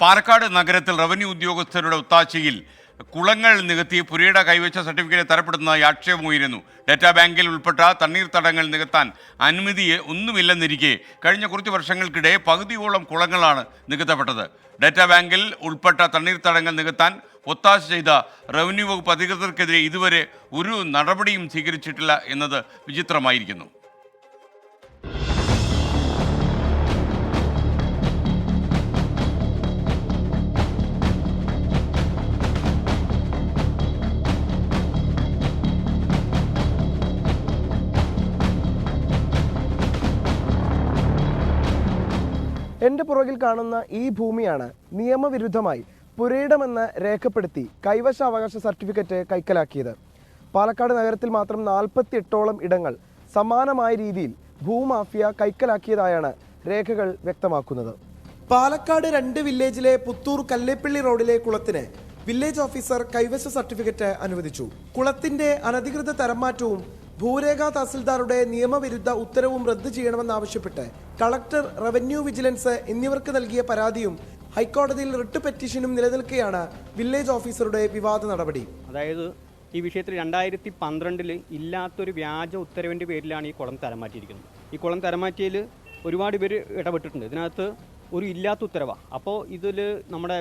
പാലക്കാട് നഗരത്തിൽ റവന്യൂ ഉദ്യോഗസ്ഥരുടെ ഒത്താശയിൽ കുളങ്ങൾ നികത്തി പുരയുടെ കൈവച്ച സർട്ടിഫിക്കറ്റ് തരപ്പെടുന്നതായി ആക്ഷേപമുയരുന്നു. ഡാറ്റാ ബാങ്കിൽ ഉൾപ്പെട്ട തണ്ണീർത്തടങ്ങൾ നികത്താൻ അനുമതി ഒന്നുമില്ലെന്നിരിക്കെ കഴിഞ്ഞ കുറച്ച് വർഷങ്ങൾക്കിടെ പകുതിയോളം കുളങ്ങളാണ് നികത്തപ്പെട്ടത്. ഡാറ്റാ ബാങ്കിൽ ഉൾപ്പെട്ട തണ്ണീർത്തടങ്ങൾ നികത്താൻ ഒത്താശ ചെയ്ത റവന്യൂ വകുപ്പ് അധികൃതർക്കെതിരെ ഇതുവരെ ഒരു നടപടിയും സ്വീകരിച്ചിട്ടില്ല എന്നത് വിചിത്രമായിരിക്കുന്നു. എൻ്റെ പുറകിൽ കാണുന്ന ഈ ഭൂമിയാണ് നിയമവിരുദ്ധമായി പുരയിടമെന്ന് രേഖപ്പെടുത്തി കൈവശാവകാശ സർട്ടിഫിക്കറ്റ് കൈക്കലാക്കിയത്. പാലക്കാട് നഗരത്തിൽ മാത്രം 48ഓളം ഇടങ്ങൾ സമാനമായ രീതിയിൽ ഭൂമാഫിയ കൈക്കലാക്കിയതായാണ് രേഖകൾ വ്യക്തമാക്കുന്നത്. പാലക്കാട് 2 വില്ലേജിലെ പുത്തൂർ കല്ലേപ്പള്ളി റോഡിലെ കുളത്തിന് വില്ലേജ് ഓഫീസർ കൈവശ സർട്ടിഫിക്കറ്റ് അനുവദിച്ചു. കുളത്തിന്റെ അനധികൃത തരംമാറ്റവും ഭൂരേഖ തഹസിൽദാരുടെ നിയമവിരുദ്ധ ഉത്തരവും റദ്ദു ചെയ്യണമെന്നാവശ്യപ്പെട്ട് കളക്ടർ, റവന്യൂ വിജിലൻസ് എന്നിവർക്ക് നൽകിയ പരാതിയും ഹൈക്കോടതിയിൽ റിട്ട് പെറ്റീഷനും നിലനിൽക്കെയാണ് വില്ലേജ് ഓഫീസറുടെ വിവാദ നടപടി. അതായത് ഈ വിഷയത്തിൽ 2012 ഇല്ലാത്തൊരു വ്യാജ ഉത്തരവിൻ്റെ പേരിലാണ് ഈ കുളം തരംമാറ്റിയിരിക്കുന്നത്. ഈ കുളം തരംമാറ്റിയതിൽ ഒരുപാട് പേര് ഇടപെട്ടിട്ടുണ്ട്. ഇതിനകത്ത് ഒരു ഇല്ലാത്ത ഉത്തരവാണ്. അപ്പോൾ ഇതിൽ നമ്മുടെ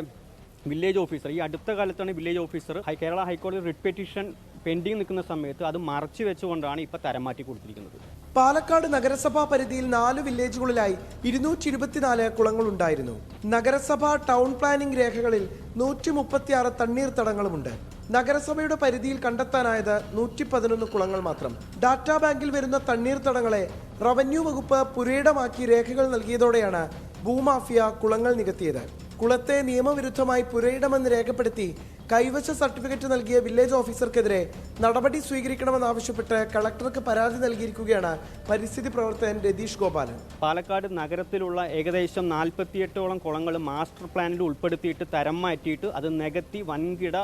വില്ലേജ് ഓഫീസർ, ഈ അടുത്ത കാലത്താണ് വില്ലേജ് ഓഫീസർ കേരള ഹൈക്കോടതി റിട്ട് പെറ്റീഷൻ പെൻഡിങ് നിൽക്കുന്ന സമയത്ത് അത് മറച്ചു വെച്ചുകൊണ്ടാണ് ഇപ്പോൾ തരംമാറ്റി കൊടുത്തിരിക്കുന്നത്. പാലക്കാട് നഗരസഭാ പരിധിയിൽ 4 വില്ലേജുകളിലായി 224 കുളങ്ങളുണ്ടായിരുന്നു. നഗരസഭ ടൗൺ പ്ലാനിംഗ് രേഖകളിൽ 136 തണ്ണീർത്തടങ്ങളുമുണ്ട്. നഗരസഭയുടെ പരിധിയിൽ കണ്ടെത്താനായത് 111 കുളങ്ങൾ മാത്രം. ഡാറ്റാ ബാങ്കിൽ വരുന്ന തണ്ണീർത്തടങ്ങളെ റവന്യൂ വകുപ്പ് പുരയിടമാക്കി രേഖകൾ നൽകിയതോടെയാണ് ഭൂമാഫിയ കുളങ്ങൾ നികത്തിയത്. കുളത്തെ നിയമവിരുദ്ധമായി പുരയിടമെന്ന് രേഖപ്പെടുത്തി കൈവശ സർട്ടിഫിക്കറ്റ് നൽകിയ വില്ലേജ് ഓഫീസർക്കെതിരെ നടപടി സ്വീകരിക്കണമെന്നാവശ്യപ്പെട്ട് കളക്ടർക്ക് പരാതി നൽകിയിരിക്കുകയാണ് പരിസ്ഥിതി പ്രവർത്തകൻ രതീഷ് ഗോപാലൻ. പാലക്കാട് നഗരത്തിലുള്ള ഏകദേശം 48ഓളം കുളങ്ങൾ മാസ്റ്റർ പ്ലാനിൽ ഉൾപ്പെടുത്തിയിട്ട് തരം മാറ്റിയിട്ട് അത് നികത്തി വൻകിട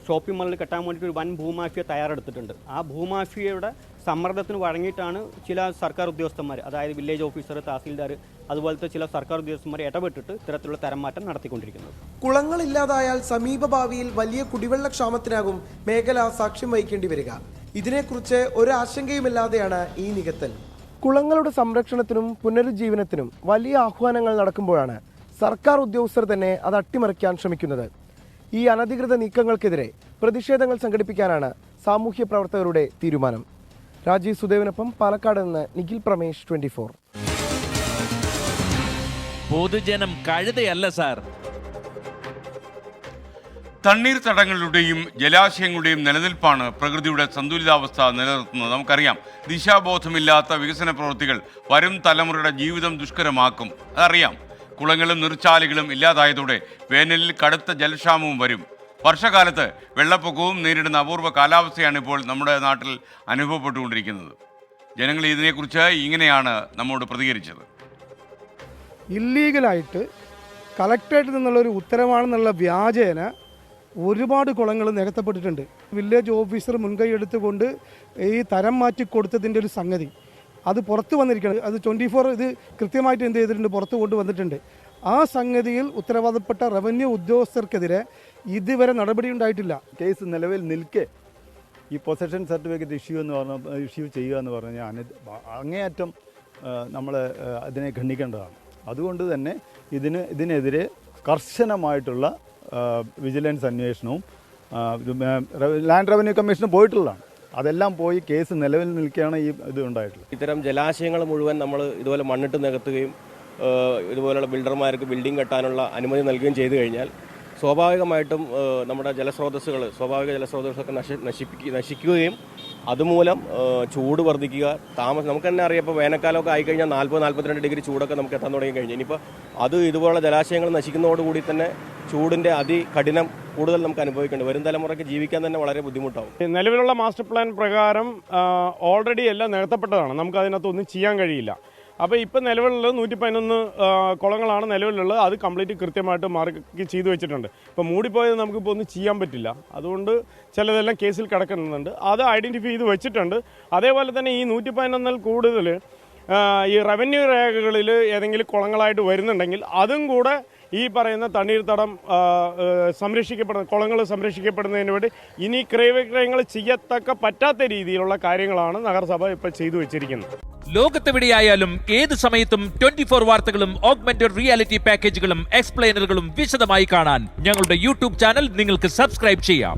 ഷോപ്പിംഗ് മാളിൽ കെട്ടാൻ വേണ്ടിയിട്ട് ഒരു വൻ ഭൂമാഫിയ തയ്യാറെടുത്തിട്ടുണ്ട്. ആ ഭൂമാഫിയയുടെ സമ്മർദ്ദത്തിന് വഴങ്ങിയിട്ടാണ് ചില സർക്കാർ ഉദ്യോഗസ്ഥന്മാർ, അതായത് വില്ലേജ് ഓഫീസർ, തഹസിൽദാർ, അതുപോലത്തെ ചില സർക്കാർ ഉദ്യോഗസ്ഥന്മാർ ഇടപെട്ടിട്ട് ഇത്തരത്തിലുള്ള തരം മാറ്റം നടത്തിക്കൊണ്ടിരിക്കുന്നത്. കുളങ്ങൾ ഇല്ലാതായാൽ സമീപ ഭാവിയിൽ വലിയ കുടിവെള്ളക്ഷാമത്തിനാകും മേഖല സാക്ഷ്യം വഹിക്കേണ്ടി വരിക. ഇതിനെക്കുറിച്ച് ഒരാശങ്കയുമില്ലാതെയാണ് ഈ നികത്തൽ. കുളങ്ങളുടെ സംരക്ഷണത്തിനും പുനരുജ്ജീവനത്തിനും വലിയ ആഹ്വാനങ്ങൾ നടക്കുമ്പോഴാണ് സർക്കാർ ഉദ്യോഗസ്ഥർ തന്നെ അത് അട്ടിമറിക്കാൻ ശ്രമിക്കുന്നത്. ഈ അനധികൃത നീക്കങ്ങൾക്കെതിരെ പ്രതിഷേധങ്ങൾ സംഘടിപ്പിക്കാനാണ് സാമൂഹ്യ പ്രവർത്തകരുടെ തീരുമാനം. രാജീവ് സുദേവിനൊപ്പം പാലക്കാട് നിന്ന് നിഖിൽ പ്രമേഷ്, 24. പൊതുജനം കഴുതയല്ല സാർ. തണ്ണീർത്തടങ്ങളുടെയും ജലാശയങ്ങളുടെയും നിലനിൽപ്പാണ് പ്രകൃതിയുടെ സന്തുലിതാവസ്ഥ നിലനിർത്തുന്നത്. നമുക്കറിയാം, ദിശാബോധമില്ലാത്ത വികസന പ്രവൃത്തികൾ വരും തലമുറയുടെ ജീവിതം ദുഷ്കരമാക്കും. അതറിയാം. കുളങ്ങളും നീർച്ചാലുകളും ഇല്ലാതായതോടെ വേനലിൽ കടുത്ത ജലക്ഷാമവും വരും. വർഷകാലത്ത് വെള്ളപ്പൊക്കവും നേരിടുന്ന അപൂർവ കാലാവസ്ഥയാണ് ഇപ്പോൾ നമ്മുടെ നാട്ടിൽ അനുഭവപ്പെട്ടുകൊണ്ടിരിക്കുന്നത്. ജനങ്ങൾ ഇതിനെക്കുറിച്ച് ഇങ്ങനെയാണ് നമ്മോട് പ്രതികരിച്ചത്. ഇല്ലീഗലായിട്ട് കളക്ടറേറ്റിൽ നിന്നുള്ളൊരു ഉത്തരവാണെന്നുള്ള വ്യാജേന ഒരുപാട് കുളങ്ങൾ നികത്തപ്പെട്ടിട്ടുണ്ട്. വില്ലേജ് ഓഫീസർ മുൻകൈ എടുത്തുകൊണ്ട് ഈ തരം മാറ്റി കൊടുത്തതിൻ്റെ ഒരു സംഗതി അത് പുറത്ത് വന്നിരിക്കുന്നത്. അത് 24 ഇത് കൃത്യമായിട്ട് എന്ത് ചെയ്തിട്ടുണ്ട്, പുറത്ത് കൊണ്ടുവന്നിട്ടുണ്ട്. ആ സംഗതിയിൽ ഉത്തരവാദപ്പെട്ട റവന്യൂ ഉദ്യോഗസ്ഥർക്കെതിരെ ഇതുവരെ നടപടി ഉണ്ടായിട്ടില്ല. കേസ് നിലവിൽ നിൽക്കെ ഈ പൊസഷൻ സർട്ടിഫിക്കറ്റ് ഇഷ്യൂ ചെയ്യുക എന്ന് പറഞ്ഞാൽ അങ്ങേയറ്റം നമ്മൾ അതിനെ ഖണ്ഡിക്കേണ്ടതാണ്. അതുകൊണ്ട് തന്നെ ഇതിനെതിരെ കർശനമായിട്ടുള്ള വിജിലൻസ് അന്വേഷണവും ലാൻഡ് റവന്യൂ കമ്മീഷന് പോയിട്ടുള്ളതാണ്. അതെല്ലാം പോയി കേസ് നിലവിൽ നിൽക്കുകയാണ് ഈ ഇത് ഉണ്ടായിട്ടുള്ളത്. ഇത്തരം ജലാശയങ്ങൾ മുഴുവൻ നമ്മൾ ഇതുപോലെ മണ്ണിട്ട് നികത്തുകയും ഇതുപോലുള്ള ബിൽഡർമാർക്ക് ബിൽഡിംഗ് കെട്ടാനുള്ള അനുമതി നൽകുകയും ചെയ്തു കഴിഞ്ഞാൽ സ്വാഭാവികമായിട്ടും നമ്മുടെ സ്വാഭാവിക ജലസ്രോതസ്സൊക്കെ നശിക്കുകയും അതുമൂലം ചൂട് വർദ്ധിക്കുക, നമുക്ക് തന്നെ അറിയാം. ഇപ്പോൾ വേനൽക്കാലമൊക്കെ ആയിക്കഴിഞ്ഞാൽ 40-42 ഡിഗ്രി ചൂടൊക്കെ നമുക്ക് എത്താൻ തുടങ്ങി കഴിഞ്ഞു. ഇനിയിപ്പോൾ അത് ഇതുപോലുള്ള ജലാശയങ്ങൾ നശിക്കുന്നതോടുകൂടി തന്നെ ചൂടിൻ്റെ അതികഠിനം കൂടുതൽ നമുക്ക് അനുഭവിക്കേണ്ടി വരും. തലമുറയ്ക്ക് ജീവിക്കാൻ തന്നെ വളരെ ബുദ്ധിമുട്ടാവും. നിലവിലുള്ള മാസ്റ്റർ പ്ലാൻ പ്രകാരം ഓൾറെഡി എല്ലാം നികത്തപ്പെട്ടതാണ്. നമുക്ക് അതിനകത്തൊന്നും ചെയ്യാൻ കഴിയില്ല. അപ്പോൾ ഇപ്പം നിലവിലുള്ളത് 111 കുളങ്ങളാണ് നിലവിലുള്ളത്. അത് കംപ്ലീറ്റ് കൃത്യമായിട്ട് മാർക്ക് ചെയ്തു വെച്ചിട്ടുണ്ട്. ഇപ്പോൾ മൂടിപ്പോയത് നമുക്കിപ്പോൾ ഒന്നും ചെയ്യാൻ പറ്റില്ല. അതുകൊണ്ട് ചിലതെല്ലാം കേസിൽ കിടക്കുന്നുണ്ട്. അത് ഐഡൻറ്റിഫൈ ചെയ്ത് വെച്ചിട്ടുണ്ട്. അതേപോലെ തന്നെ ഈ 111 കൂടുതൽ ഈ റവന്യൂ രേഖകളിൽ ഏതെങ്കിലും കുളങ്ങളായിട്ട് വരുന്നുണ്ടെങ്കിൽ അതും കൂടെ ഈ പറയുന്ന തണ്ണീർത്തടം സംരക്ഷിക്കപ്പെടുന്ന കുളങ്ങൾ സംരക്ഷിക്കപ്പെടുന്നതിന് വേണ്ടി ഇനി ക്രയവിക്രയങ്ങൾ ചെയ്യത്തക്ക പറ്റാത്ത രീതിയിലുള്ള കാര്യങ്ങളാണ് നഗരസഭ ഇപ്പോൾ ചെയ്തു വെച്ചിരിക്കുന്നത്. ലോകത്തെവിടെയായാലും ഏത് സമയത്തും 24 വാർത്തകളും ഓഗ്മെന്റഡ് റിയാലിറ്റി പാക്കേജുകളും എക്സ്പ്ലെയിനറുകളും വിശദമായി കാണാൻ ഞങ്ങളുടെ യൂട്യൂബ് ചാനൽ നിങ്ങൾക്ക് സബ്സ്ക്രൈബ് ചെയ്യാം.